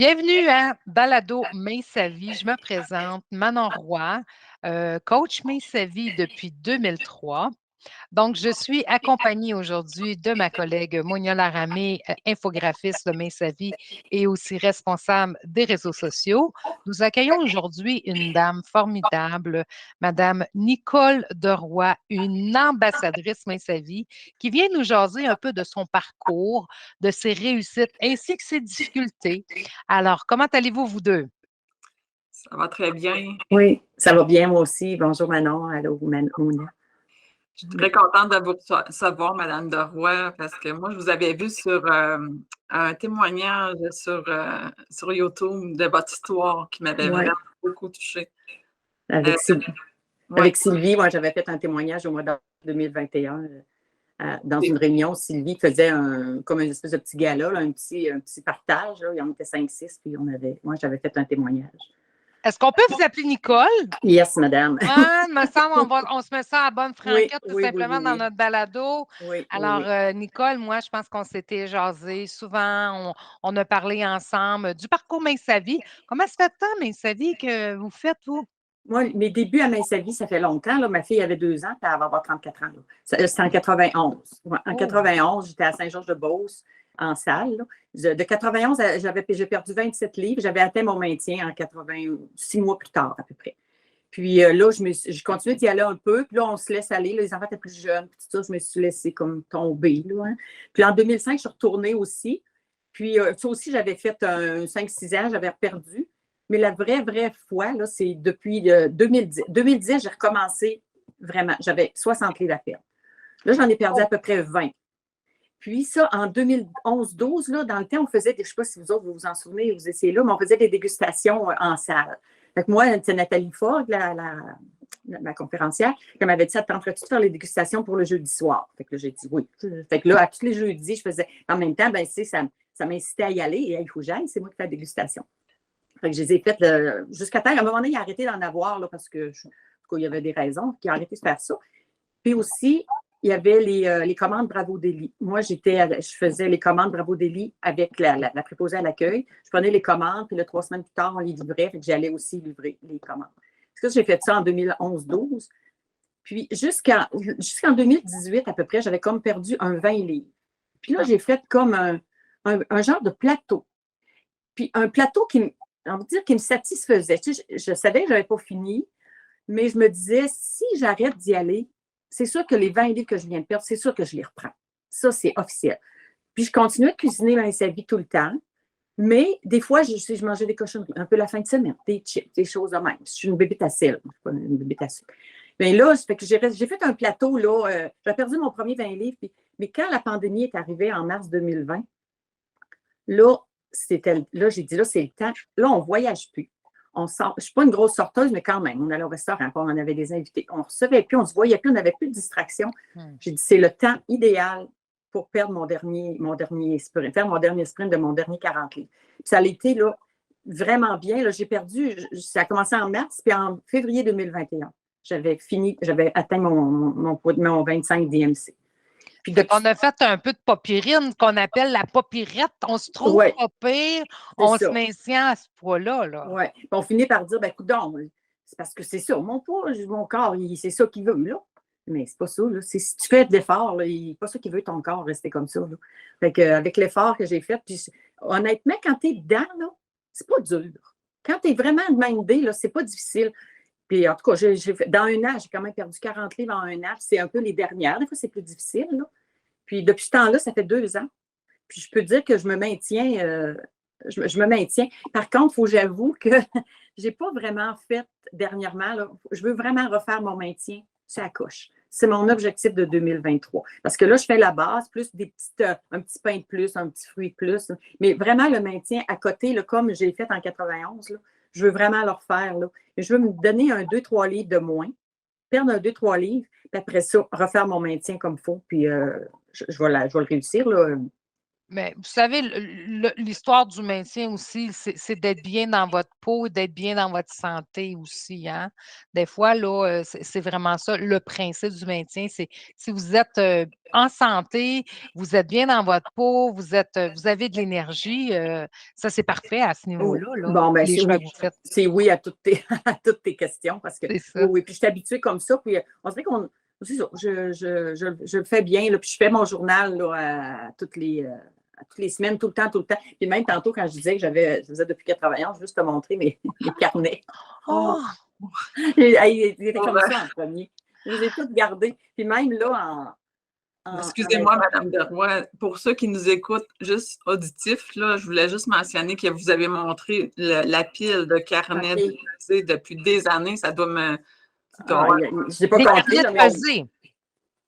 Bienvenue à Balado Main sa vie. Je me présente, Manon Roy, coach Main sa vie depuis 2003. Donc, je suis accompagnée aujourd'hui de ma collègue Monia Laramé, infographiste de Main sa vie et aussi responsable des réseaux sociaux. Nous accueillons aujourd'hui une dame formidable, Madame Nicole Deroy, une ambassadrice Main sa vie, qui vient nous jaser un peu de son parcours, de ses réussites ainsi que ses difficultés. Alors, comment allez-vous, vous deux? Ça va très bien. Oui, ça va bien, moi aussi. Bonjour Manon. Allô, Mouna. Je suis très contente de vous recevoir, Madame Deroy, parce que moi, je vous avais vu sur un témoignage sur YouTube de votre histoire qui m'avait vraiment beaucoup touchée. Avec Sylvie, moi, j'avais fait un témoignage au mois d'avril 2021 dans une réunion. Sylvie faisait comme une espèce de petit gala, là, un petit partage. Là. On était 5-6, puis moi, j'avais fait un témoignage. Est-ce qu'on peut vous appeler Nicole? Yes, madame. Ah, me semble, on se met ça à bonne franquette, tout simplement, oui. dans notre balado. Oui, Alors, Nicole, moi, je pense qu'on s'était jasé souvent, on a parlé ensemble du parcours Main sa vie. Comment ça fait tant, Main sa vie, que vous faites, vous? Moi, mes débuts à Main sa vie, ça fait longtemps. Là. Ma fille avait 2 ans, puis elle va avoir 34 ans. C'était en 91. Ouais, en 91, j'étais à Saint-Georges-de-Beauce, en salle. Là. De 91, j'ai perdu 27 livres. J'avais atteint mon maintien en 86 mois plus tard, à peu près. Puis là, je continuais d'y aller un peu. Puis là, on se laisse aller. Là, les enfants étaient plus jeunes. Puis tout ça, je me suis laissée comme tomber. Là, hein. Puis en 2005, je suis retournée aussi. Puis ça aussi, j'avais fait 5-6 ans, j'avais perdu. Mais la vraie fois, là, c'est depuis 2010. 2010, j'ai recommencé vraiment. J'avais 60 livres à perdre. Là, j'en ai perdu à peu près 20. Puis ça, en 2011-12, là, dans le temps, on faisait, je ne sais pas si vous autres, vous vous en souvenez, vous essayez là, mais on faisait des dégustations en salle. Fait que moi, c'est Nathalie Fogg, la conférencière, qui m'avait dit, ça te tenterait-tu de faire les dégustations pour le jeudi soir? Fait que là, j'ai dit oui. Fait que là, à tous les jeudis, je faisais. En même temps, ben, ça m'incitait à y aller et il faut que j'aille, c'est moi qui fais la dégustation. Fait que je les ai faites jusqu'à temps. À un moment donné, il a arrêté d'en avoir là, parce que, en tout cas, il y avait des raisons qui ont arrêté de faire ça. Puis aussi, il y avait les commandes Bravo Deli. Moi, je faisais les commandes Bravo Deli avec la préposée à l'accueil. Je prenais les commandes, puis 3 semaines plus tard, on les livrait. Fait que j'allais aussi livrer les commandes. Parce que j'ai fait ça en 2011-12. Puis jusqu'en 2018, à peu près, j'avais comme perdu un 20 livres. Puis là, j'ai fait comme un genre de plateau. Puis un plateau on va dire, qui me satisfaisait. Tu sais, je savais que je n'avais pas fini, mais je me disais, si j'arrête d'y aller, c'est sûr que les 20 livres que je viens de perdre, c'est sûr que je les reprends. Ça, c'est officiel. Puis je continuais de cuisiner dans sa vie tout le temps, mais des fois, je mangeais des cochonneries, un peu la fin de semaine, des chips, des choses de même. Je suis une bébête à sel, je suis pas une bébête à sucre. Bien là, j'ai fait un plateau, là, j'ai perdu mon premier 20 livres, mais quand la pandémie est arrivée en mars 2020, là, j'ai dit, là, c'est le temps. Là, on ne voyage plus. Je ne suis pas une grosse sorteuse, mais quand même, on allait au restaurant, on avait des invités. On ne recevait plus, on ne se voyait plus, on n'avait plus de distraction. J'ai dit, c'est le temps idéal pour perdre mon dernier sprint, faire mon dernier sprint de mon dernier 40 livres. Puis ça a été là, vraiment bien. Là, j'ai perdu, ça a commencé en mars, puis en février 2021, j'avais atteint mon 25 DMC. Puis on a fait un peu de popyrine, qu'on appelle la popyrette. On se trouve pas pire, on se maintient à ce poids-là. Là. Oui. On finit par dire, ben, écoute, c'est parce que c'est ça. Mon poids, mon corps, c'est ça qu'il veut, là. Mais c'est pas ça, là. Si tu fais de l'effort, là, il n'est pas ça qu'il veut ton corps rester comme ça, là. Fait que, avec l'effort que j'ai fait, puis honnêtement, quand tu es dedans, là, c'est pas dur. Quand tu es vraiment mindé, là, c'est pas difficile. Puis en tout cas, dans un an, j'ai quand même perdu 40 livres en un an. C'est un peu les dernières. Des fois, c'est plus difficile, là. Puis depuis ce temps-là, ça fait 2 ans. Puis je peux dire que je me maintiens. Je me maintiens. Par contre, il faut que j'avoue que je n'ai pas vraiment fait dernièrement. Là, je veux vraiment refaire mon maintien. C'est à coche. C'est mon objectif de 2023. Parce que là, je fais la base, plus un petit pain de plus, un petit fruit de plus. Mais vraiment, le maintien à côté, là, comme j'ai fait en 91, là, je veux vraiment le refaire. Là. Et je veux me donner un 2-3 livres de moins, perdre un 2-3 livres, puis après ça, refaire mon maintien comme il faut. Puis je vais le réussir. Là. Mais vous savez, l'histoire du maintien aussi, c'est d'être bien dans votre peau et d'être bien dans votre santé aussi, hein. Des fois, là, c'est vraiment ça, le principe du maintien, c'est si vous êtes, en santé, vous êtes bien dans votre peau, vous avez de l'énergie, ça, c'est parfait à ce Oh, niveau-là, là, bon, ben les c'est choix oui. que vous faites. C'est oui à toutes tes, à toutes tes questions parce que C'est oui, ça. oui. Puis je suis habituée comme ça. Puis on dirait qu'on. C'est ça, je le fais bien. Là, puis je fais mon journal là, à toutes les semaines, tout le temps, tout le temps. Puis même tantôt, quand je disais que je faisais depuis 91, juste te montrer mes carnets. Oh! Il était Pour, comme ça en premier. Je les ai tous gardés. Puis même là, excusez-moi, Madame Deroy, pour ceux qui nous écoutent juste auditifs, là, je voulais juste mentionner que vous avez montré la pile de carnets pesés depuis des années. Ça doit me. je n'ai pas Des compté. carnets Là, mais pesés.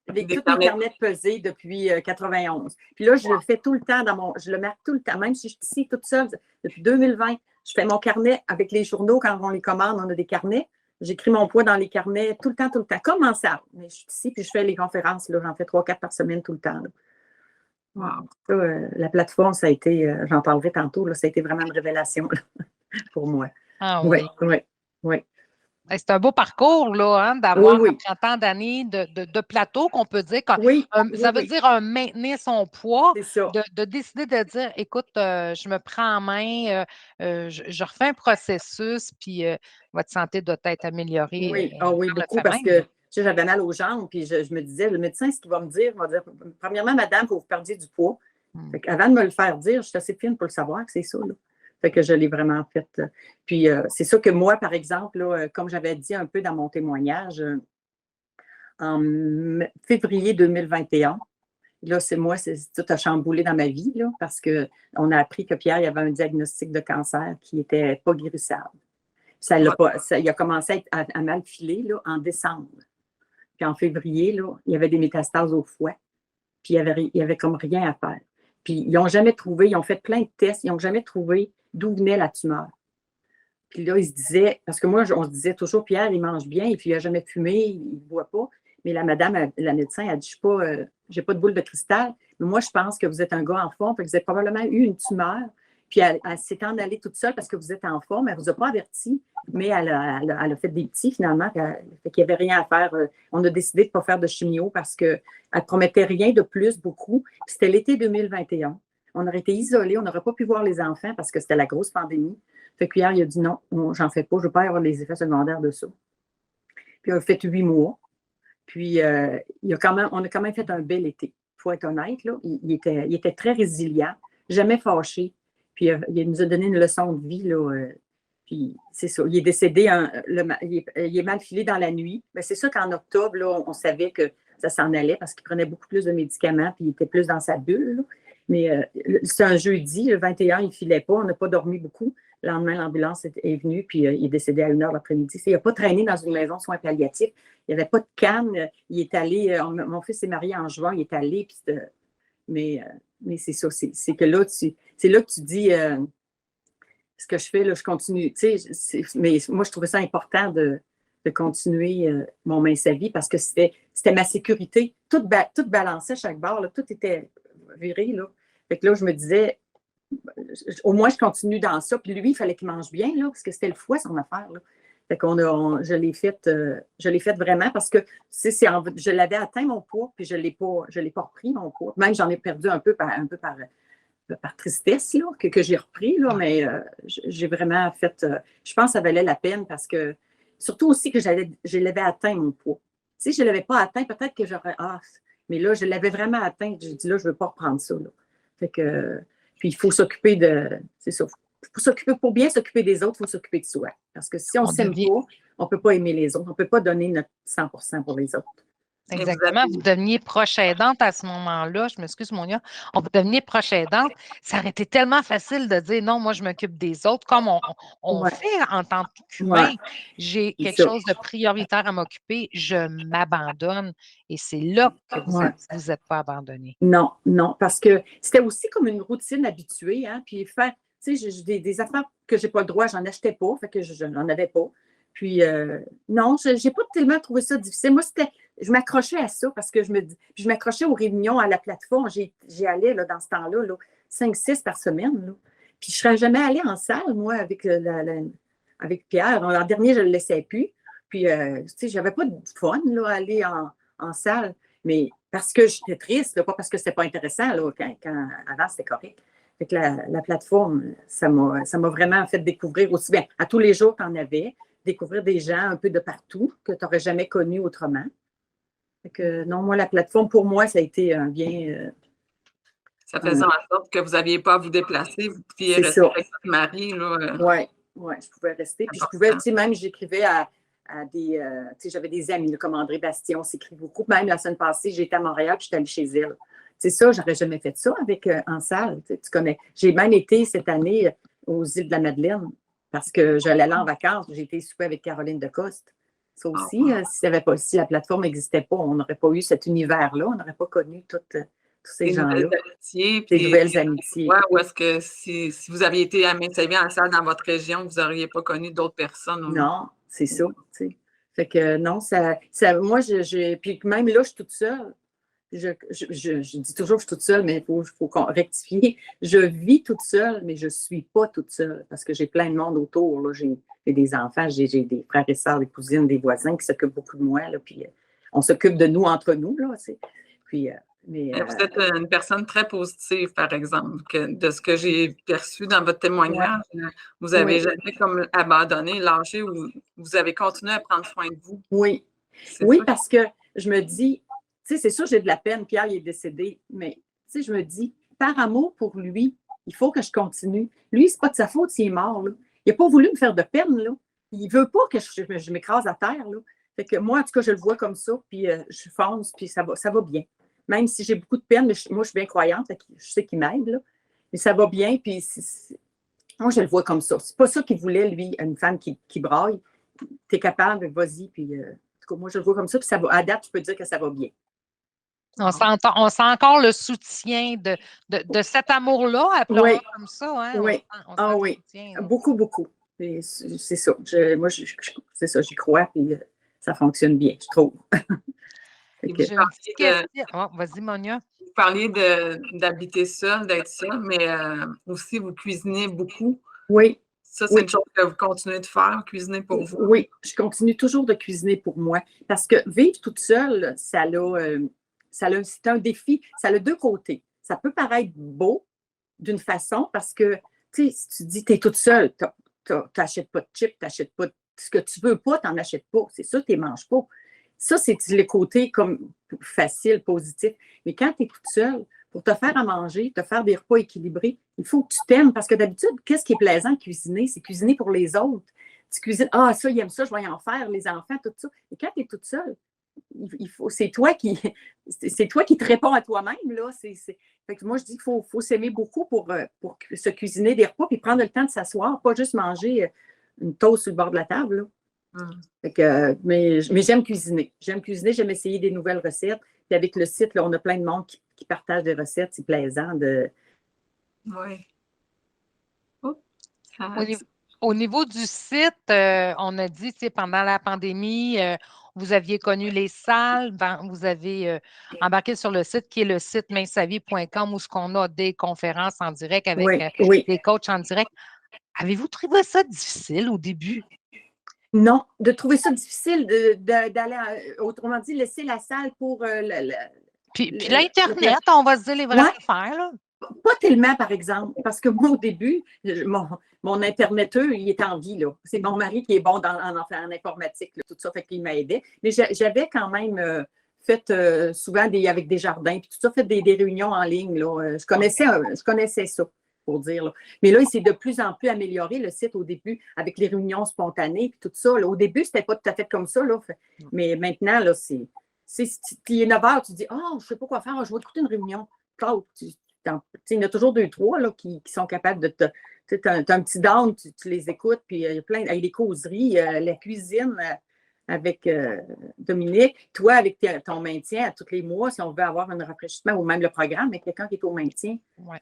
tous mes carnets pesés depuis 91. Puis là, je le fais tout le temps je le marque tout le temps, même si je suis ici toute seule depuis 2020. Je fais mon carnet avec les journaux quand on les commande, on a des carnets. J'écris mon poids dans les carnets tout le temps, comme en salle. Mais je suis ici, puis je fais les conférences, là, j'en fais 3-4 par semaine tout le temps. Wow. Ça, la plateforme, ça a été, j'en parlerai tantôt, là, ça a été vraiment une révélation là, pour moi. Ah oui. Oui. C'est un beau parcours, là, hein, d'avoir Oui. après tant d'années de plateau qu'on peut dire. Ça veut dire maintenir son poids, de décider de dire, écoute, je me prends en main, je refais un processus, puis votre santé doit être améliorée. Oui, beaucoup, parce que j'avais mal aux jambes, puis je me disais, le médecin, ce qu'il va me dire, il va dire, premièrement, madame, il faut que vous perdiez du poids. Avant de me le faire dire, je suis assez fine pour le savoir que c'est ça, là. Fait que je l'ai vraiment fait. Puis c'est ça que moi, par exemple, là, comme j'avais dit un peu dans mon témoignage, en février 2021, là, tout a chamboulé dans ma vie, là, parce qu'on a appris que Pierre, il avait un diagnostic de cancer qui n'était pas guérissable. Il a commencé à mal filer là, en décembre. Puis en février, là, il y avait des métastases au foie. Puis il y avait comme rien à faire. Puis ils n'ont jamais trouvé, ils ont fait plein de tests, ils n'ont jamais trouvé d'où venait la tumeur. Puis là, ils se disaient, parce que moi, on se disait toujours, Pierre, il mange bien, et puis il n'a jamais fumé, il ne boit pas. Mais la madame, la médecin, a dit, je n'ai pas de boule de cristal, mais moi, je pense que vous êtes un gars en forme, fait que vous avez probablement eu une tumeur. Puis elle s'est en allée toute seule parce que vous êtes en forme, elle ne vous a pas averti, mais elle a fait des petits finalement, fait qu'il n'y avait rien à faire. On a décidé de ne pas faire de chimio parce qu'elle ne promettait rien de plus, beaucoup. Puis c'était l'été 2021. On aurait été isolés, on n'aurait pas pu voir les enfants parce que c'était la grosse pandémie. Fait que Pierre, il a dit non, j'en fais pas, je ne veux pas avoir les effets secondaires de ça. Puis il a fait 8 mois. Puis on a quand même fait un bel été. Il faut être honnête, là. Il était très résilient, jamais fâché. Puis il nous a donné une leçon de vie, là. Puis c'est ça. Il est décédé, il est mal filé dans la nuit. Mais c'est ça qu'en octobre, là, on savait que ça s'en allait parce qu'il prenait beaucoup plus de médicaments puis il était plus dans sa bulle, là. Mais c'est un jeudi, le 21, il ne filait pas. On n'a pas dormi beaucoup. Le lendemain, l'ambulance est venue, puis il est décédé à 1h l'après-midi. Il n'a pas traîné dans une maison de soins palliatifs. Il n'y avait pas de canne. Il est allé, mon fils s'est marié en juin, il est allé, puis mais c'est ça, c'est que là, c'est là que tu dis, ce que je fais, là, je continue. Mais moi, je trouvais ça important de continuer mon Main sa vie parce que c'était ma sécurité. Tout balançait chaque barre, là, tout était viré. Là. Fait que là, je me disais, au moins, je continue dans ça. Puis lui, il fallait qu'il mange bien, là, parce que c'était le foie, son affaire. Là. Fait je l'ai fait vraiment parce que je l'avais atteint mon poids, puis je l'ai pas repris, mon poids. Même j'en ai perdu un peu par tristesse, là, que j'ai repris, là, mais j'ai vraiment fait. Je pense que ça valait la peine parce que, surtout aussi que je l'avais atteint mon poids. Si je ne l'avais pas atteint, peut-être que j'aurais. Mais là, je l'avais vraiment atteint. J'ai dit là, je ne veux pas reprendre ça. Là. Fait que. Puis il faut s'occuper de. C'est ça. Pour bien s'occuper des autres, il faut s'occuper de soi. Parce que si on ne s'aime pas, on ne peut pas aimer les autres. On ne peut pas donner notre 100% pour les autres. Exactement. Vous deveniez proche aidante à ce moment-là. Je m'excuse, Monia. Vous deveniez proche aidante. Ça aurait été tellement facile de dire non, moi, je m'occupe des autres, comme on fait en tant qu'humain. J'ai quelque chose de prioritaire à m'occuper. Je m'abandonne. Et c'est là que vous n'êtes pas abandonné. Non, parce que c'était aussi comme une routine habituée. Hein, puis faire, tu sais, j'ai des affaires que je n'ai pas le droit, j'en achetais pas, fait que je n'en avais pas. Puis, non, je n'ai pas tellement trouvé ça difficile. Moi, je m'accrochais à ça parce que je m'accrochais aux réunions à la plateforme. J'y allais là, dans ce temps-là, 5-6 par semaine. Là. Puis je ne serais jamais allée en salle, moi, avec, avec Pierre. L'an dernier, je ne le laissais plus. Puis, tu sais, je n'avais pas de fun là, à aller en salle. Mais parce que j'étais triste, là, pas parce que c'était pas intéressant. Là, avant, c'était correct. Fait que la plateforme, ça m'a vraiment fait découvrir aussi bien. À tous les jours, tu en avais. Découvrir des gens un peu de partout que tu n'aurais jamais connus autrement. Fait que, non, moi, la plateforme, pour moi, ça a été un bien. Ça faisait en sorte que vous n'aviez pas à vous déplacer, vous pouviez rester avec votre mari. Oui, je pouvais rester. Puis je pouvais, tu sais, même j'écrivais à des. Tu sais, j'avais des amis, comme André Bastien, on s'écrit beaucoup. Même la semaine passée, j'étais à Montréal, puis j'étais allée chez elle. C'est ça, j'aurais jamais fait ça avec en salle. Tu connais. J'ai même été cette année aux îles de la Madeleine parce que j'allais là en vacances. J'ai été souper avec Caroline Decoste. Ça aussi, si la plateforme n'existait pas, on n'aurait pas eu cet univers-là, on n'aurait pas connu tous ces gens-là. Des nouvelles amitiés. Ou est-ce que si vous aviez été à Main-Savie en salle dans votre région, vous n'auriez pas connu d'autres personnes? Non, c'est ça. T'sais. Fait que non, moi, puis même là, je suis toute seule. Je dis toujours que je suis toute seule, mais il faut rectifier. Je vis toute seule, mais je ne suis pas toute seule parce que j'ai plein de monde autour. Là. J'ai des enfants, j'ai des frères et sœurs, des cousines, des voisins qui s'occupent beaucoup de moi. Là, puis on s'occupe de nous entre nous. Là, puis, vous êtes une personne très positive, par exemple, de ce que j'ai perçu dans votre témoignage. Vous n'avez jamais comme abandonné, lâché, ou vous avez continué à prendre soin de vous. Oui, parce que je me dis, tu sais, c'est sûr, j'ai de la peine, Pierre, il est décédé, mais tu sais, je me dis, par amour pour lui, il faut que je continue. Lui, c'est pas de sa faute s'il est mort, là. Il n'a pas voulu me faire de peine, là. Il veut pas que je m'écrase à terre, là. Fait que moi, en tout cas, je le vois comme ça, puis je fonce, puis ça va bien. Même si j'ai beaucoup de peine, mais moi, je suis bien croyante, je sais qu'il m'aide, là. Mais ça va bien, puis moi, je le vois comme ça. C'est pas ça qu'il voulait, lui, une femme qui braille. T'es capable, vas-y, puis en tout cas, moi, je le vois comme ça, puis ça va, à date, je peux dire que ça va bien. On sent encore le soutien de cet amour-là, appelons-le comme ça. Hein? Oui, oui. Soutien, beaucoup, beaucoup. C'est ça. Moi, c'est ça, j'y crois, puis ça fonctionne bien, je trouve. Vas-y, Monia. Vous parliez d'habiter seul, d'être seul, mais aussi vous cuisinez beaucoup. Oui. Ça, c'est une chose que vous continuez de faire, cuisiner pour vous? Oui, je continue toujours de cuisiner pour moi parce que vivre toute seule, c'est un défi. Ça a deux côtés. Ça peut paraître beau d'une façon parce que, tu sais, si tu dis que tu es toute seule, tu n'achètes pas de chips, tu n'achètes pas ce que tu veux pas, tu n'en achètes pas. C'est ça, tu ne manges pas. Ça, c'est le côté comme facile, positif. Mais quand tu es toute seule, pour te faire à manger, te faire des repas équilibrés, il faut que tu t'aimes. Parce que d'habitude, qu'est-ce qui est plaisant à cuisiner? C'est cuisiner pour les autres. Tu cuisines, ça, ils aiment ça, je vais en faire, les enfants, tout ça. Et quand tu es toute seule, c'est toi qui te réponds à toi-même. Là. Fait que moi, je dis qu'il faut s'aimer beaucoup pour se cuisiner des repas puis prendre le temps de s'asseoir, pas juste manger une toast sur le bord de la table. Là. Fait que, mais j'aime cuisiner. J'aime essayer des nouvelles recettes. Puis avec le site, là, on a plein de monde qui partage des recettes. C'est plaisant de. Oui. Au niveau du site, on a dit, pendant la pandémie, vous aviez connu les salles, vous avez embarqué sur le site qui est le site mainsavie.com où on a des conférences en direct avec des coachs en direct. Avez-vous trouvé ça difficile au début? Non, de trouver ça difficile d'aller, autrement dit, laisser la salle pour Puis l'Internet, on va se dire les vraies affaires, là. Pas tellement, par exemple, parce que moi, au début, mon Interneteux, il est en vie, là. C'est mon mari qui est bon en informatique, là, tout ça, fait qu'il m'aidait. Mais j'avais quand même fait souvent avec des jardins, puis tout ça, fait des réunions en ligne, là. Je connaissais ça, pour dire, là. Mais là, il s'est de plus en plus amélioré, le site, au début, avec les réunions spontanées, puis tout ça. Là. Au début, c'était pas tout à fait comme ça, là. Mais maintenant, là, il est 9 h, tu dis, je ne sais pas quoi faire, je vais écouter une réunion. Il y en a toujours 2-3 là, qui sont capables de te. Tu as un petit down, tu les écoutes, puis il y a plein. Avec les causeries, la cuisine avec Dominique, toi avec ton maintien à tous les mois, si on veut avoir un rafraîchissement ou même le programme, mais quelqu'un qui est au maintien. Ouais.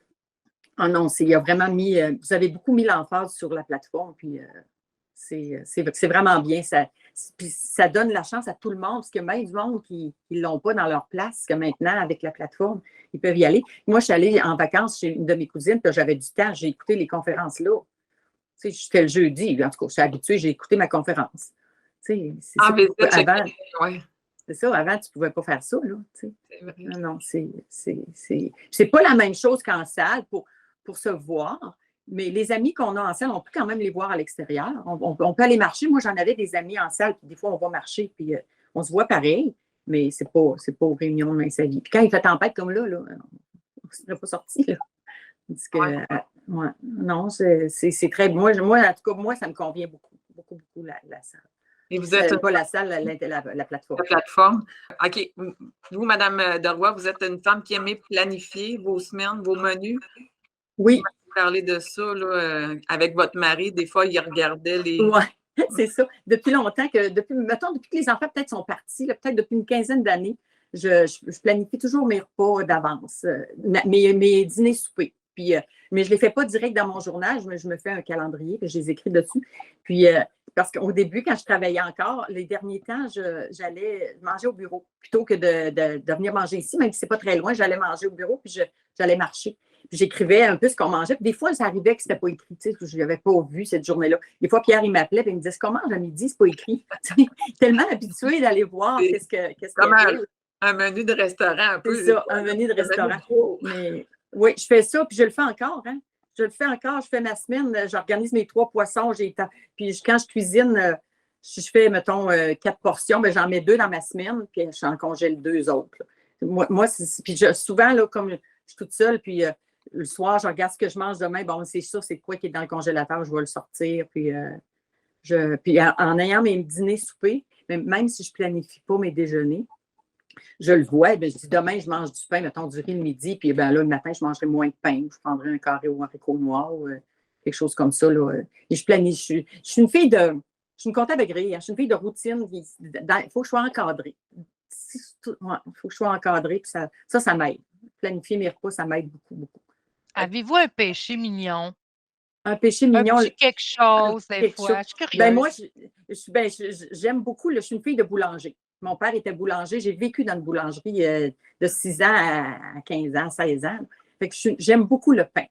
Non, il a vraiment mis. Vous avez beaucoup mis l'emphase sur la plateforme, puis C'est vraiment bien. Puis ça donne la chance à tout le monde, parce qu'il y a même du monde qui ne l'ont pas dans leur place, que maintenant, avec la plateforme, ils peuvent y aller. Moi, je suis allée en vacances chez une de mes cousines, puis j'avais du temps, j'ai écouté les conférences là. Tu sais, j'étais le jeudi, en tout cas, je suis habituée, j'ai écouté ma conférence. Tu sais, c'est ça. Avant, c'est ça, avant, tu ne pouvais pas faire ça, là. Tu sais. C'est vrai. Non, c'est pas la même chose qu'en salle pour se voir, mais les amis qu'on a en salle, on peut quand même les voir à l'extérieur. On peut aller marcher. Moi, j'en avais des amis en salle, puis des fois, on va marcher, puis on se voit pareil, mais c'est pas aux réunions de Main sa vie. Puis quand il fait tempête comme là, on ne serait pas sorti, là. Parce que, ouais, non, c'est très. Moi, en tout cas, moi, ça me convient beaucoup, beaucoup, beaucoup, la salle. Et vous êtes pas la salle, la plateforme. La plateforme. OK. Vous, Madame Deroy, vous êtes une femme qui aimait planifier vos semaines, vos menus. Oui. Vous parlez de ça là, avec votre mari. Des fois, il regardait les. Oui, c'est ça. Depuis longtemps mettons, depuis que les enfants peut-être sont partis, là, peut-être depuis une quinzaine d'années, je planifie toujours mes repas d'avance, mes dîners soupers. Puis, mais je ne les fais pas direct dans mon journal, je me fais un calendrier, puis je les écris dessus. Puis, parce qu'au début, quand je travaillais encore, les derniers temps, j'allais manger au bureau plutôt que de venir manger ici, même si ce n'est pas très loin, j'allais manger au bureau, puis j'allais marcher. Puis j'écrivais un peu ce qu'on mangeait. Puis des fois, ça arrivait que ce n'était pas écrit, tu sais, que je n'avais pas vu cette journée-là. Des fois, Pierre, il m'appelait et il me disait: comment à midi, c'est pas écrit? Tellement habitué d'aller voir qu'est-ce qu'il comme y a. Un menu de restaurant, un peu. C'est ça, un menu de restaurant. Mais oui, je fais ça, puis je le fais encore, hein. Je le fais encore, je fais ma semaine, j'organise mes 3 poissons, puis quand je cuisine, si je fais, mettons, 4 portions, bien, j'en mets 2 dans ma semaine, puis j'en congèle 2 autres, là. Moi puis souvent, là, comme je suis toute seule, puis le soir, je regarde ce que je mange demain, bon, c'est sûr, c'est quoi qui est dans le congélateur, je vais le sortir, puis, puis en ayant mes dîners soupers, même si je ne planifie pas mes déjeuners, je le vois, bien, je dis demain, je mange du pain, mettons du riz le midi, puis ben là, le matin, je mangerai moins de pain. Je prendrai un carré ou un haricot noir ou quelque chose comme ça. Là. Et je planifie. Je suis une fille de. Je suis une comptable agréée, hein, je suis une fille de routine. Il faut que je sois encadrée. Il faut que je sois encadrée, puis ça m'aide. Planifier mes repas, ça m'aide beaucoup, beaucoup. Avez-vous un péché mignon? Un péché mignon. Un petit quelque chose, des fois. Je suis curieuse. Ben moi, j'aime beaucoup. Je suis une fille de boulanger. Mon père était boulanger. J'ai vécu dans une boulangerie de 6 ans à 15 ans, 16 ans. Fait que j'aime beaucoup le pain.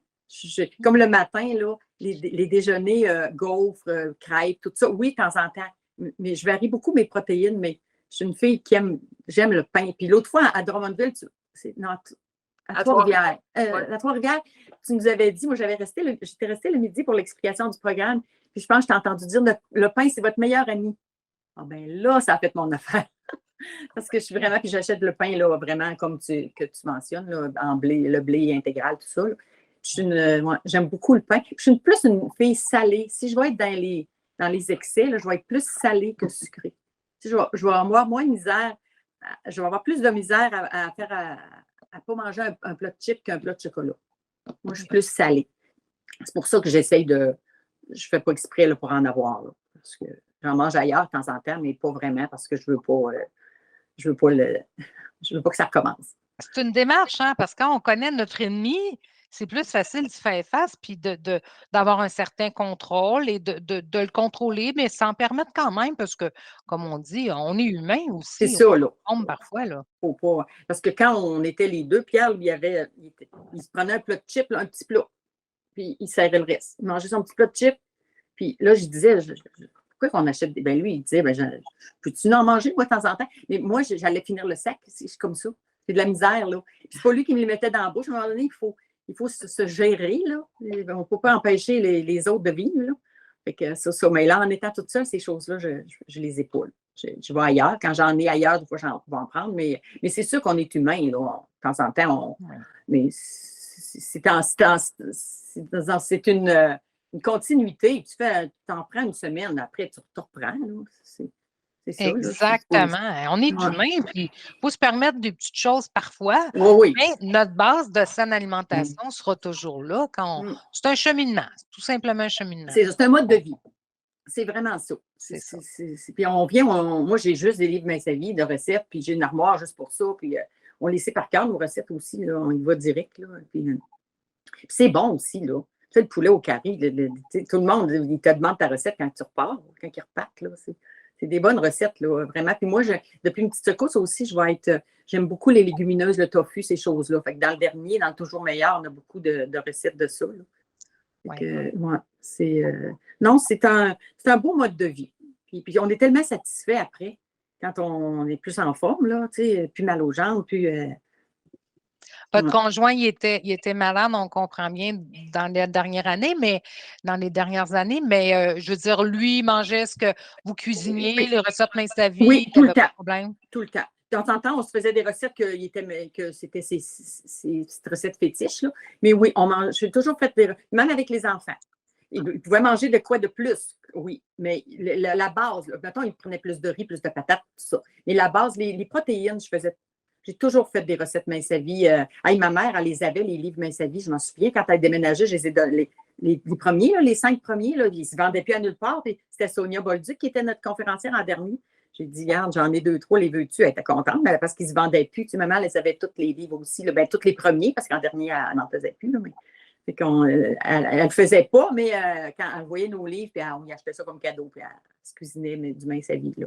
Comme le matin, là, les déjeuners, gaufres, crêpes, tout ça. Oui, de temps en temps. Mais je varie beaucoup mes protéines, mais je suis une fille j'aime le pain. Puis l'autre fois, à Drummondville, à Trois-Rivières. À Trois-Rivières, tu nous avais dit, moi, j'étais restée le midi pour l'explication du programme. Puis je pense que je t'ai entendu dire le pain, c'est votre meilleur ami. Ah ben là, ça a fait mon affaire. Parce que je suis vraiment, puis j'achète le pain, là, vraiment, comme que tu mentionnes, là, en blé, le blé intégral, tout ça. J'aime beaucoup le pain. Je suis plus une fille salée. Si je vais être dans les excès, là, je vais être plus salée que sucrée. Si je vais avoir moins de misère, je vais avoir plus de misère à faire à ne pas manger un plat de chips qu'un plat de chocolat. Moi, je suis plus salée. C'est pour ça que j'essaye je ne fais pas exprès là, pour en avoir. Là, parce que j'en mange ailleurs de temps en temps, mais pas vraiment parce que je ne veux pas, je veux pas que ça recommence. C'est une démarche, hein, parce que quand on connaît notre ennemi, c'est plus facile de faire face puis d'avoir un certain contrôle et de le contrôler, mais sans permettre quand même, parce que, comme on dit, on est humain aussi. C'est ça, là. On tombe parfois, là. Faut pas. Parce que quand on était les deux, Pierre, lui, il se prenait un plat de chips, là, un petit plat, puis il serrait le reste. Il mangeait son petit plat de chips, puis là, je disais, pourquoi qu'on achète des. Ben lui, il disait, peux-tu en manger, moi, de temps en temps? Mais moi, j'allais finir le sac, c'est comme ça. C'est de la misère, là. Puis c'est pas lui qui me les mettait dans la bouche. À un moment donné, il faut se gérer, là. On ne peut pas empêcher les autres de vivre, là. Fait que ça. Mais là, en étant toute seule, ces choses-là, je les épaule. Je vais ailleurs. Quand j'en ai ailleurs, des fois, j'en vais en prendre. Mais c'est sûr qu'on est humain, là. De temps en temps, mais c'est une continuité. Tu t'en prends une semaine, après, tu reprends, là. C'est ça, exactement. Là, on est humain, puis il faut se permettre des petites choses parfois. Oui. Mais notre base de saine alimentation sera toujours là. C'est un cheminement, c'est tout simplement un cheminement. C'est un mode de vie. C'est vraiment ça. C'est ça. Puis moi, j'ai juste des livres Main sa vie de recettes, puis j'ai une armoire juste pour ça. Puis on les sait par cœur, nos recettes aussi. Là, on y va direct. Là, puis c'est bon aussi. Là. sais, le poulet au carré, tu sais, tout le monde, il te demande ta recette quand tu repars, quand ils repartent, là. C'est des bonnes recettes, là, vraiment. Puis moi, depuis une petite secousse aussi, j'aime beaucoup les légumineuses, le tofu, ces choses-là. Fait que dans le dernier, dans le Toujours meilleur, on a beaucoup de recettes de ça, là. Fait que, ouais, non, c'est un beau mode de vie. Puis on est tellement satisfait après, quand on est plus en forme, là, tu sais, plus mal aux jambes, plus... Votre conjoint, il était malade, on comprend bien, dans les dernières années, mais je veux dire, lui, il mangeait ce que vous cuisiniez, les recettes Mince ta vie, Oui, il tout n'y le avait pas temps. de problème. Tout le temps. De temps en temps, on se faisait des recettes que c'était ces petites recettes fétiches, là. Mais oui, j'ai toujours fait même avec les enfants. Ils pouvaient manger de quoi de plus, oui. Mais la base, là, mettons, ils prenaient plus de riz, plus de patates, tout ça. Mais la base, les protéines, j'ai toujours fait des recettes Mince à vie. Ma mère, elle les avait, les livres Mince à vie, je m'en souviens. Quand elle déménageait, je les ai donnés. Les premiers, là, les 5 premiers, là, ils ne se vendaient plus à nulle part. C'était Sonia Bolduc qui était notre conférencière en dernier. J'ai dit, regarde, j'en ai 2, 3, les veux-tu? Elle était contente, mais parce qu'ils ne se vendaient plus. Tu sais, maman, elle savait tous les livres aussi, là, tous les premiers, parce qu'en dernier, elle n'en faisait plus. Là, mais, elle ne faisait pas, mais quand elle voyait nos livres, puis on y achetait ça comme cadeau, puis elle se cuisinait du Mince à vie. Là.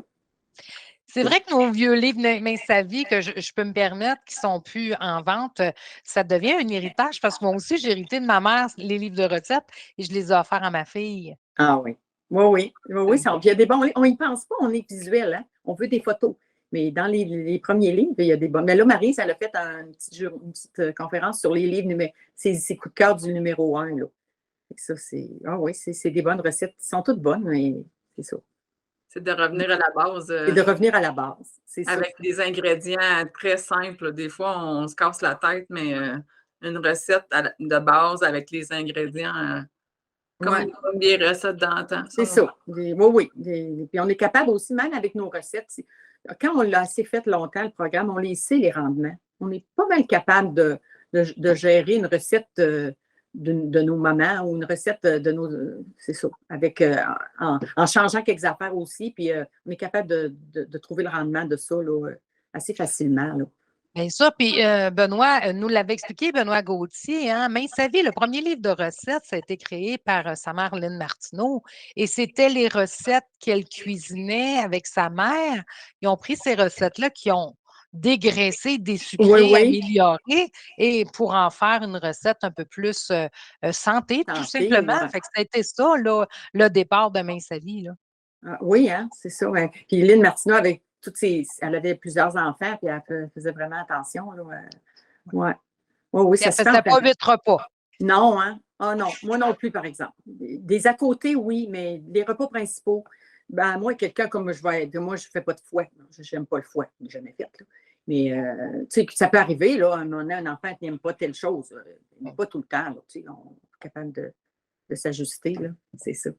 C'est vrai que nos vieux livres Mince sa vie, que je peux me permettre, qui ne sont plus en vente, ça devient un héritage parce que moi aussi, j'ai hérité de ma mère les livres de recettes et je les ai offerts à ma fille. Ah oui. Oui. Puis il y a des bons livres. On n'y pense pas, on est visuel, hein? On veut des photos. Mais dans les premiers livres, il y a des bons. Mais là, Marie, elle a fait une petite conférence sur les livres, ses coups de cœur du numéro 1. Là. Ça, c'est des bonnes recettes. Elles sont toutes bonnes, mais c'est ça. C'est de revenir à la base. C'est de revenir à la base. C'est ça. Avec des ingrédients très simples. Des fois, on se casse la tête, mais une recette de base avec les ingrédients comme les premières recettes d'antan. C'est ça. Oui. Puis on est capable aussi, même avec nos recettes, quand on l'a assez fait longtemps, le programme, on les sait, les rendements. On est pas mal capable de gérer une recette de nos mamans ou une recette de nos... c'est ça. En changeant quelques affaires aussi, puis on est capable de trouver le rendement de ça là, assez facilement. Là. Bien ça, puis Benoît nous l'avait expliqué, Benoît Gauthier, hein, Mince sa vie, le premier livre de recettes, ça a été créé par sa mère Lynne Martineau et c'était les recettes qu'elle cuisinait avec sa mère. Ils ont pris ces recettes-là qui ont dégraissé, désucré, amélioré et pour en faire une recette un peu plus santé, tout simplement. Fait que ça a été ça, là, le départ de Mince sa vie. Là. Oui, hein, c'est ça. Ouais. Puis Lynne Martineau, avec elle avait plusieurs enfants, puis elle faisait vraiment attention. Là. Oui, ça se faisait pas 8 repas. Non, hein? Ah non, moi non plus, par exemple. Des à côté, oui, mais les repas principaux, ben moi, quelqu'un comme moi, je ne fais pas de foie. Je n'aime pas le foie, je n'ai jamais fait. Là. Mais, tu sais, ça peut arriver, là, un enfant qui n'aime pas telle chose. Mais pas tout le temps, là, tu sais, on est capable de s'ajuster, là. C'est ça.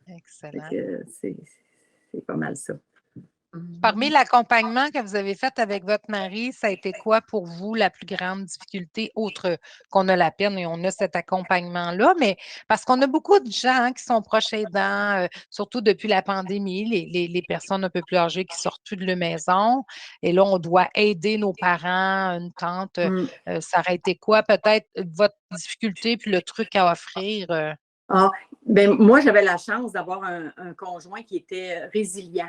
Excellent. C'est pas mal ça. Parmi l'accompagnement que vous avez fait avec votre mari, ça a été quoi pour vous la plus grande difficulté, autre qu'on a la peine et on a cet accompagnement-là, mais parce qu'on a beaucoup de gens qui sont proches aidants, surtout depuis la pandémie, les personnes un peu plus âgées qui sortent plus de la maison, et là, on doit aider nos parents, une tante, ça aurait été quoi peut-être votre difficulté puis le truc à offrir? Moi, j'avais la chance d'avoir un conjoint qui était résilient.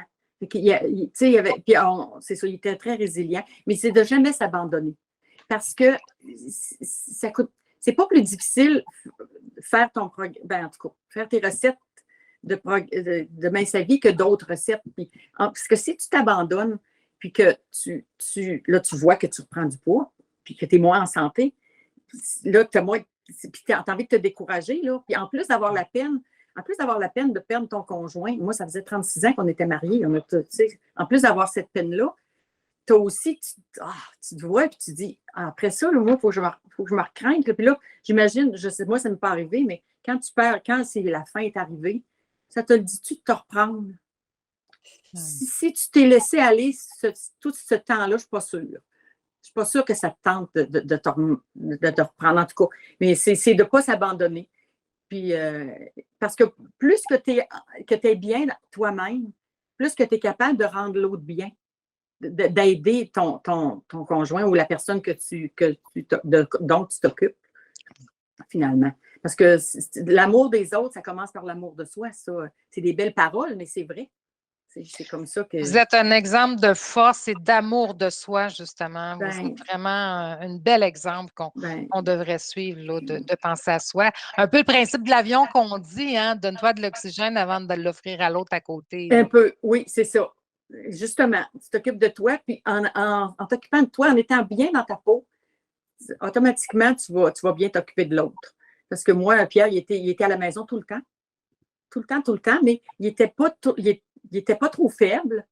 C'est ça, il était très résilient, mais c'est de ne jamais s'abandonner. Parce que ça coûte. C'est pas plus difficile faire en tout cas, faire tes recettes de Mince à vie que d'autres recettes. Parce que si tu t'abandonnes, puis que tu vois que tu reprends du poids, puis que tu es moins en santé, là, tu as moins. Puis tu as envie de te décourager, là. Puis en plus d'avoir la peine de perdre ton conjoint, moi, ça faisait 36 ans qu'on était mariés. En plus d'avoir cette peine-là, tu as aussi, tu te vois, puis tu dis, après ça, là, moi, il faut que je me recraigne. Puis là, j'imagine, je sais, moi, ça ne m'est pas arrivé, mais quand la fin est arrivée, ça te le dit-tu de te reprendre? Si tu t'es laissé aller tout ce temps-là, je ne suis pas sûre. Je ne suis pas sûre que ça te tente de te reprendre, en tout cas. Mais c'est de ne pas s'abandonner. Puis, parce que plus que tu es bien toi-même, plus que tu es capable de rendre l'autre bien, d'aider ton conjoint ou la personne dont tu t'occupes, finalement. Parce que l'amour des autres, ça commence par l'amour de soi, ça. C'est des belles paroles, mais c'est vrai. C'est comme ça que... Vous êtes un exemple de force et d'amour de soi, justement. Vous Ben, êtes vraiment un bel exemple ben, qu'on devrait suivre, là, de penser à soi. Un peu le principe de l'avion qu'on dit, hein, donne-toi de l'oxygène avant de l'offrir à l'autre à côté, un là. peu, oui, c'est ça. Justement, tu t'occupes de toi, puis en t'occupant de toi, en étant bien dans ta peau, automatiquement, tu vas bien t'occuper de l'autre. Parce que moi, Pierre, il était à la maison tout le temps. Tout le temps, tout le temps, mais il n'était pas trop faible.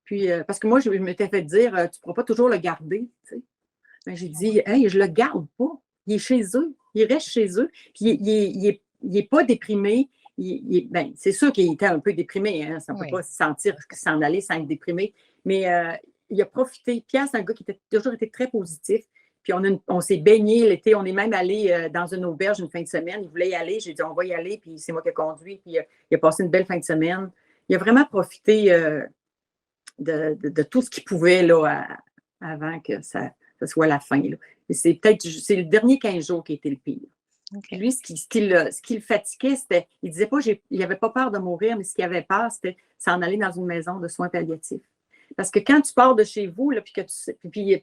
Puis, parce que moi, je m'étais fait dire, tu ne pourras pas toujours le garder. Tu sais. Ben, j'ai dit, hey, je ne le garde pas. Il est chez eux. Il reste chez eux. Puis, il n'est pas déprimé. Ben, c'est sûr qu'il était un peu déprimé. Hein. Ça ne peut Oui. pas se sentir s'en aller sans être déprimé. Mais il a profité. Pierre, c'est un gars qui a toujours été très positif. Puis, on s'est baigné l'été. On est même allé dans une auberge une fin de semaine. Il voulait y aller. J'ai dit, on va y aller. Puis, c'est moi qui ai conduit. Puis, il a passé une belle fin de semaine. Il a vraiment profité de tout ce qu'il pouvait là, avant que ça soit la fin. Là. C'est le dernier 15 jours qui a été le pire. Okay. Lui, ce qui le fatiguait, c'était, il disait pas, il n'avait pas peur de mourir, mais ce qu'il avait peur, c'était s'en aller dans une maison de soins palliatifs. Parce que quand tu pars de chez vous, là, puis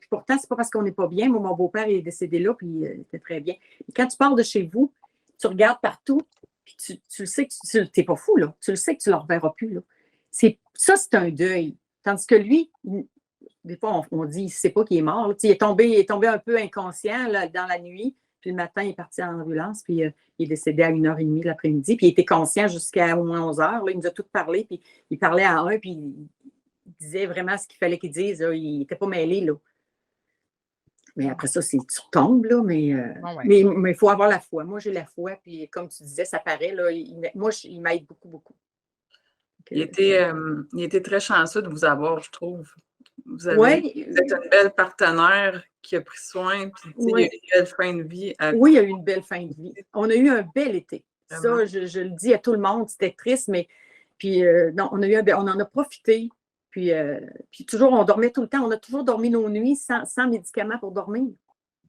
pourtant, c'est pas parce qu'on n'est pas bien. Moi, mon beau-père est décédé là, puis il était très bien. Et quand tu pars de chez vous, tu regardes partout, puis tu le sais que tu n'es pas fou, là. Tu le sais que tu ne le reverras plus. Là. Ça, c'est un deuil. Tandis que lui, des fois, on dit, il ne sait pas qu'il est mort. Là. Il est tombé un peu inconscient là, dans la nuit. Puis le matin, il est parti en ambulance, puis il est décédé à 1h30 l'après-midi. Puis il était conscient jusqu'à au moins 11h. Là, il nous a tout parlé, puis il parlait à un, puis il disait vraiment ce qu'il fallait qu'il dise. Là. Il n'était pas mêlé. Là. Mais après ça, tu retombes, là, mais il faut avoir la foi. Moi, j'ai la foi, puis comme tu disais, ça paraît. Là, il m'aide beaucoup, beaucoup. Il était très chanceux de vous avoir, je trouve. Vous êtes une belle partenaire qui a pris soin, puis il a eu une belle fin de vie. Oui, il y a eu une belle fin de vie. On a eu un bel été. Vraiment. Ça, je le dis à tout le monde, c'était triste, mais puis non, on en a profité. Puis toujours, on dormait tout le temps. On a toujours dormi nos nuits sans médicaments pour dormir.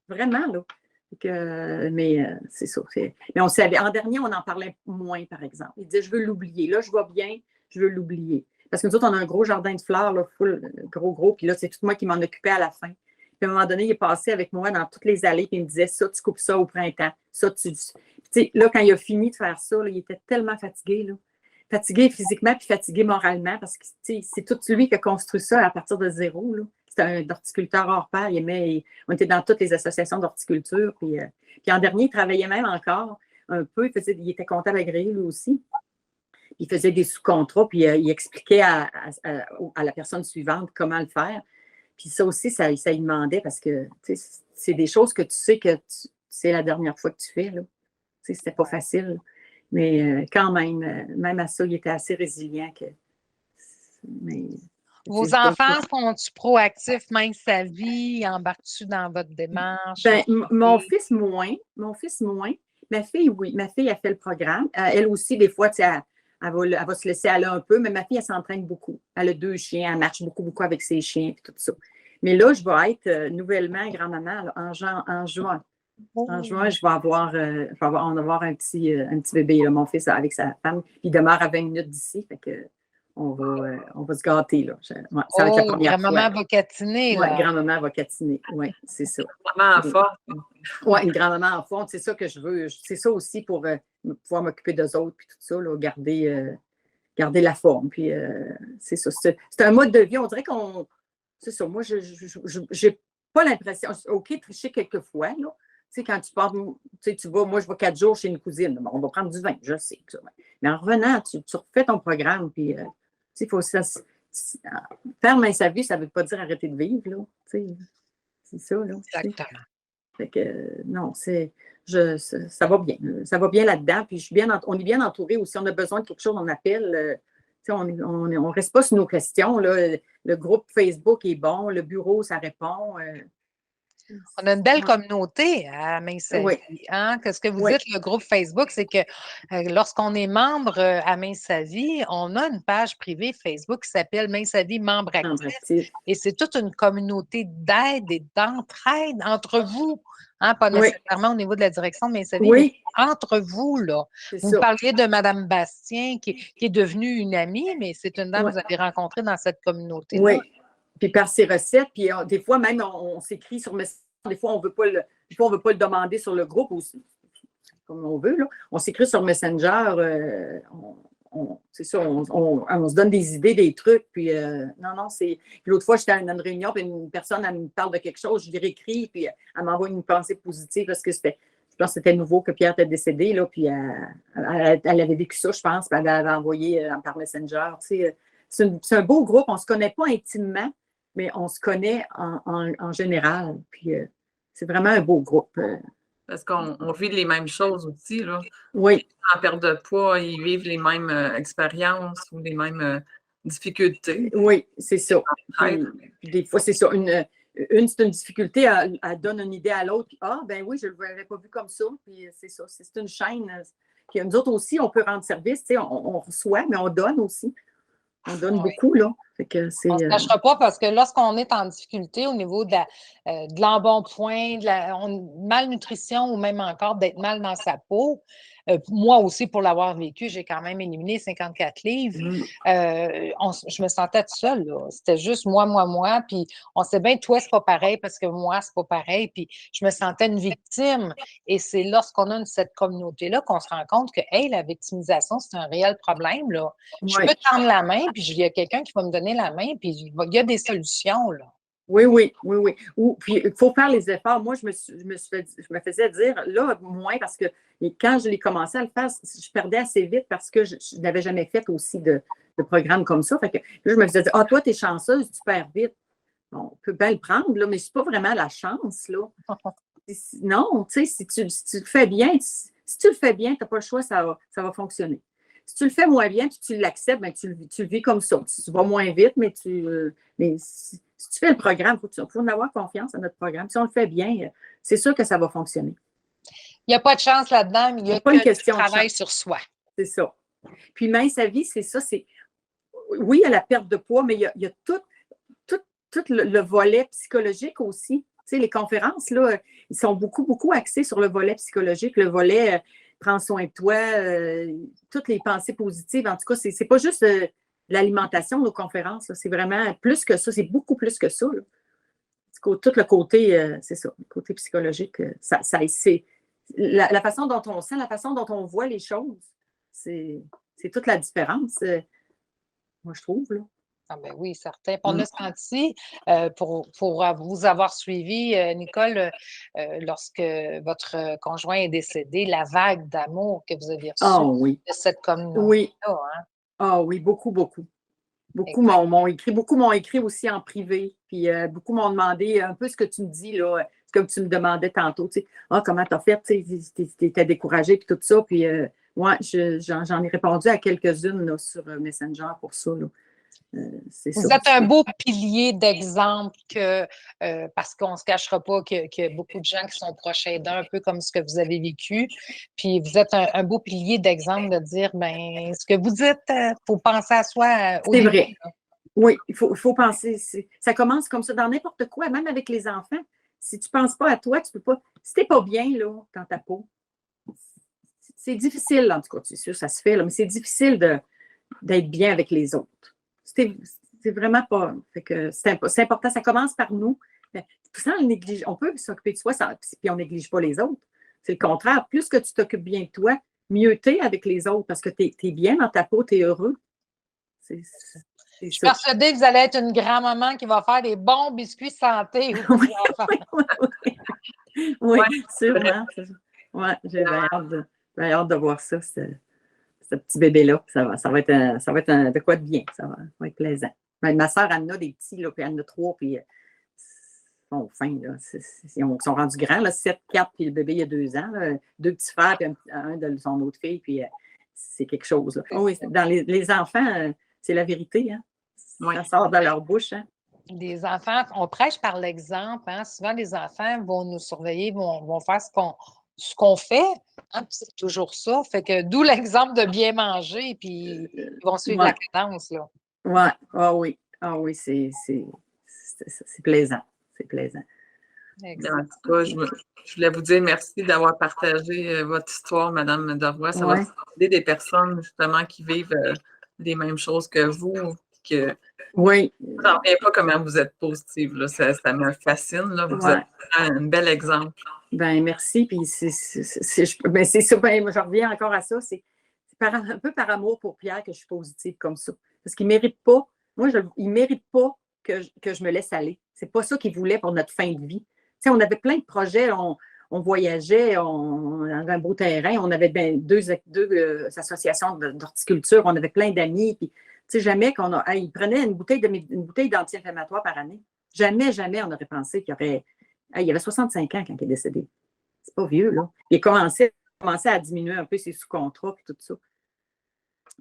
Vraiment, là. Mais c'est ça. Mais on savait. En dernier, on en parlait moins, par exemple. Il disait, je veux l'oublier. Là, je vais bien, je veux l'oublier. Parce que nous autres, on a un gros jardin de fleurs, là, full, gros. Puis là, c'est tout moi qui m'en occupais à la fin. Puis à un moment donné, il est passé avec moi dans toutes les allées, puis il me disait, ça, tu coupes ça au printemps. Ça, tu sais, là, quand il a fini de faire ça, là, il était tellement fatigué, là. Fatigué physiquement puis fatigué moralement parce que c'est tout lui qui a construit ça à partir de zéro. C'était un horticulteur hors pair. On était dans toutes les associations d'horticulture. Puis en dernier, il travaillait même encore un peu. Il était comptable agréé lui aussi. Il faisait des sous-contrats, puis il expliquait à la personne suivante comment le faire. Puis ça aussi, ça lui demandait parce que c'est des choses que tu sais que c'est la dernière fois que tu fais. C'était pas facile. Mais quand même à ça, il était assez résilient. Vos enfants sont-ils proactifs, même sa vie? Embarquent-tu dans votre démarche? Ben, mon fils, moins. Ma fille, oui. Ma fille, a fait le programme. Elle aussi, des fois, elle va se laisser aller un peu, mais ma fille, elle s'entraîne beaucoup. Elle a 2 chiens, elle marche beaucoup, beaucoup avec ses chiens et tout ça. Mais là, je vais être nouvellement grand-maman en juin. En juin, on va avoir un petit bébé, là, mon fils, avec sa femme. Il demeure à 20 minutes d'ici, fait que on va se gâter. Là. Ça va être la première fois. Grand-maman va catiner. Oui, grand-maman va catiner. Oui, c'est ça. Grand-maman en forme. Oui, une grand-maman en forme. C'est ça que je veux. C'est ça aussi pour pouvoir m'occuper d'eux autres, puis tout ça, là, garder la forme. Puis c'est ça. C'est un mode de vie. On dirait qu'on... C'est ça. Moi, je n'ai pas l'impression... OK, tricher quelques fois, là. Tu sais, quand tu pars, tu vas, moi, je vais 4 jours chez une cousine. Bon, on va prendre du vin, je sais. Ça. Mais en revenant, tu refais ton programme, puis il faut faire main sa vie, ça ne veut pas dire arrêter de vivre, là. C'est ça, là. Exactement. Fait que, non, ça va bien. Ça va bien là-dedans, puis on est bien entouré aussi. On a besoin de quelque chose, on appelle. On ne reste pas sur nos questions, là. Le groupe Facebook est bon, le bureau, ça répond. On a une belle Ouais. communauté à Main Sa Oui. Vie, hein? Que ce que vous Oui. dites, le groupe Facebook, c'est que lorsqu'on est membre à Main Sa Vie, on a une page privée Facebook qui s'appelle Main Sa Vie membre Membre actif. actif. Et c'est toute une communauté d'aide et d'entraide entre vous, hein? Pas Oui. nécessairement au niveau de la direction de Main Sa Vie, mais Oui, entre vous, là. c'est Vous me ça. parliez de Mme Bastien qui est devenue une amie, mais c'est une dame Ouais. que vous avez rencontrée dans cette communauté-là. Oui. Puis par ses recettes, puis des fois même on s'écrit sur Messenger, des fois on veut pas le demander sur le groupe aussi, comme on veut là. On s'écrit sur Messenger, c'est ça, on se donne des idées, des trucs, puis non, c'est. Puis l'autre fois, j'étais dans une réunion, puis une personne, elle me parle de quelque chose, je lui réécris, puis elle m'envoie une pensée positive parce que je pense que c'était nouveau que Pierre était décédé, là, puis elle avait vécu ça, je pense, puis elle avait envoyé par Messenger. Tu sais, c'est un beau groupe, on ne se connaît pas intimement, mais on se connaît en général. Puis c'est vraiment un beau groupe. Parce qu'on vit les mêmes choses aussi, là. Oui. En perte de poids, ils vivent les mêmes expériences ou les mêmes difficultés. Oui, c'est ça. Puis, des fois, c'est ça. C'est une difficulté, elle donne une idée à l'autre. Puis, ben oui, je ne l'avais pas vu comme ça. Puis c'est ça. C'est une chaîne. Puis nous autres aussi, on peut rendre service. Tu sais, on reçoit, mais on donne aussi. On donne beaucoup, là. Fait que On ne se cachera pas parce que lorsqu'on est en difficulté au niveau de l'embonpoint, de la malnutrition ou même encore d'être mal dans sa peau, moi aussi, pour l'avoir vécu, j'ai quand même éliminé 54 livres. Je me sentais toute seule, là. C'était juste moi. Puis on sait bien, toi, c'est pas pareil parce que moi, c'est pas pareil. Puis je me sentais une victime. Et c'est lorsqu'on a cette communauté-là qu'on se rend compte que, hey, la victimisation, c'est un réel problème, là. Je peux tendre la main, puis il y a quelqu'un qui va me donner la main, puis il y a des solutions, là. Oui. Puis il faut faire les efforts. Moi, je me faisais dire, là, moins, parce que quand je l'ai commencé à le faire, je perdais assez vite parce que je n'avais jamais fait aussi de programme comme ça. Fait que là, je me faisais dire, toi, tu es chanceuse, tu perds vite. Bon, on peut bien le prendre, là, mais ce n'est pas vraiment la chance, là. Non, tu sais, si tu le fais bien, si tu le fais bien, tu n'as pas le choix, ça va fonctionner. Si tu le fais moins bien, puis tu l'acceptes, bien, tu le vis comme ça. Tu vas moins vite, mais si tu fais le programme, il faut en avoir confiance à notre programme. Si on le fait bien, c'est sûr que ça va fonctionner. Il n'y a pas de chance là-dedans, mais il y a pas une que question du travail sur soi. C'est ça. Puis Main Sa Vie, c'est ça. Oui, il y a la perte de poids, mais il y a tout le volet psychologique aussi. Tu sais, les conférences, là, ils sont beaucoup axés sur le volet psychologique, le volet prends soin de toi, toutes les pensées positives. En tout cas, c'est pas juste l'alimentation, nos conférences. C'est vraiment plus que ça. C'est beaucoup plus que ça. Là. Tout le côté, c'est ça, le côté psychologique, c'est la façon dont on sent, la façon dont on voit les choses. C'est toute la différence, moi, je trouve. Là. Ah ben oui, certain. On a senti, pour vous avoir suivi, Nicole, lorsque votre conjoint est décédé, la vague d'amour que vous avez reçue de cette communauté-là. Hein? Oui, beaucoup. Beaucoup m'ont écrit aussi en privé. Puis beaucoup m'ont demandé un peu ce que tu me dis, là, comme tu me demandais tantôt. Tu sais, comment tu as fait? Tu étais découragée, puis tout ça. Puis j'en ai répondu à quelques-unes là, sur Messenger pour ça. Là. Vous êtes un beau pilier d'exemple parce qu'on ne se cachera pas qu'il y a beaucoup de gens qui sont proches aidants, un peu comme ce que vous avez vécu. Puis vous êtes un beau pilier d'exemple de dire, ben ce que vous dites, il faut penser à soi au début. C'est vrai. Oui, il faut penser. Ça commence comme ça dans n'importe quoi, même avec les enfants. Si tu ne penses pas à toi, tu ne peux pas. Si tu n'es pas bien là, dans ta peau, c'est difficile, en tout cas, c'est sûr, ça se fait, là, mais c'est difficile d'être bien avec les autres. C'est vraiment pas. Fait que c'est important, ça commence par nous. Sans le négliger, on peut s'occuper de soi, puis on ne néglige pas les autres. C'est le contraire. Plus que tu t'occupes bien de toi, mieux tu es avec les autres parce que tu es bien dans ta peau, tu es heureux. Je suis persuadée que vous allez être une grand-maman qui va faire des bons biscuits santé aux enfants. Oui, sûrement. Ouais, j'ai bien hâte de voir ça, ce petit bébé-là. Ça va être de quoi de bien. Ça va être plaisant. Ma soeur, elle en a des petits, là, puis elle en a 3, puis ils sont fins. Là. Ils sont rendus grands, là, 7, 4, puis le bébé, il y a 2 ans. Là. 2 petits frères, puis un de son autre fille, puis c'est quelque chose. Là. Oui, dans les enfants, c'est la vérité. Hein? Ça sort de leur bouche. Hein? les enfants, on prêche par l'exemple, hein. Souvent, les enfants vont nous surveiller, vont faire ce qu'on fait, hein, puis c'est toujours ça. Fait que d'où l'exemple de bien manger, puis ils vont suivre la cadence, là. Ouais. Ah oui. Ah oui, c'est plaisant. C'est plaisant. En tout cas, je voulais vous dire merci d'avoir partagé votre histoire, Madame Doroy. Ça va aider des personnes, justement, qui vivent les mêmes choses que vous. Oui. Je n'en reviens pas comment vous êtes positive. Là. Ça me fascine. Là. Vous êtes un bel exemple. Ben merci. Puis c'est ça. Ben, je reviens encore à ça. C'est un peu par amour pour Pierre que je suis positive comme ça. Parce qu'il ne mérite pas. Il ne mérite pas que je me laisse aller. C'est pas ça qu'il voulait pour notre fin de vie. Tu sais, on avait plein de projets. On voyageait, on avait un beau terrain. On avait deux associations d'horticulture. On avait plein d'amis. Puis, tu sais, jamais il prenait une bouteille d'anti-inflammatoire par année. Jamais on aurait pensé qu'il y aurait. Il avait 65 ans quand il est décédé. C'est pas vieux, là. Il a commencé à diminuer un peu ses sous-contrats et tout ça.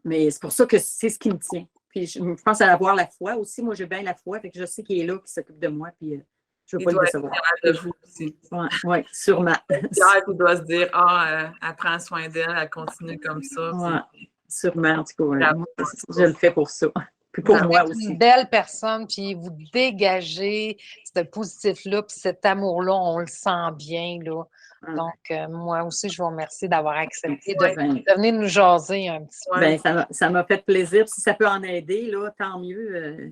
Mais c'est pour ça que c'est ce qui me tient. Puis je pense à avoir la foi aussi. Moi, j'ai bien la foi. Fait que je sais qu'il est là, qu'il s'occupe de moi. Puis je ne veux pas le décevoir. De vous aussi. Oui, sûrement. Pierre, il doit se dire, elle prend soin d'elle, elle continue comme ça. Oui, sûrement. En tout cas, moi, je le fais pour ça. Puis pour moi aussi. Une belle personne, puis vous dégagez ce positif-là, puis cet amour-là, on le sent bien, là. Donc, moi aussi, je vous remercie d'avoir accepté de venir nous jaser un petit peu. Ben, ça m'a fait plaisir. Si ça peut en aider, là, tant mieux.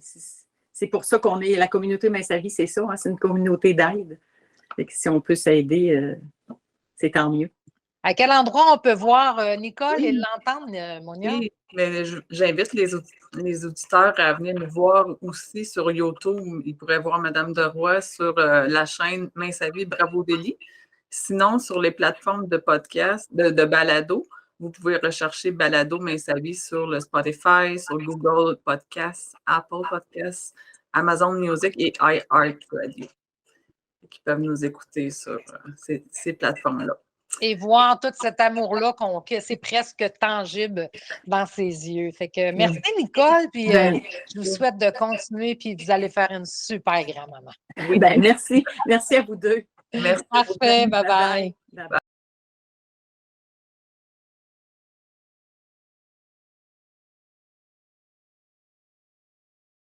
C'est pour ça qu'on est la communauté Main Sa Vie, c'est ça. Hein, c'est une communauté d'aide. Si on peut s'aider, c'est tant mieux. À quel endroit on peut voir Nicole et l'entendre, Monia? Oui, mais j'invite les auditeurs à venir nous voir aussi sur YouTube. Ils pourraient voir Madame Doroy sur la chaîne Main Sa Vie Bravo Déli. Sinon, sur les plateformes de podcast, de balado, vous pouvez rechercher Balado Main Sa Vie sur le Spotify, sur Google Podcasts, Apple Podcasts, Amazon Music et iHeartRadio, qui peuvent nous écouter sur ces plateformes-là. Et voir tout cet amour-là, que c'est presque tangible dans ses yeux. Fait que merci, Nicole, puis je vous souhaite de continuer, puis vous allez faire une super grand-maman. Oui, merci. Merci à vous deux. Merci. Parfait, bye-bye. Bye-bye.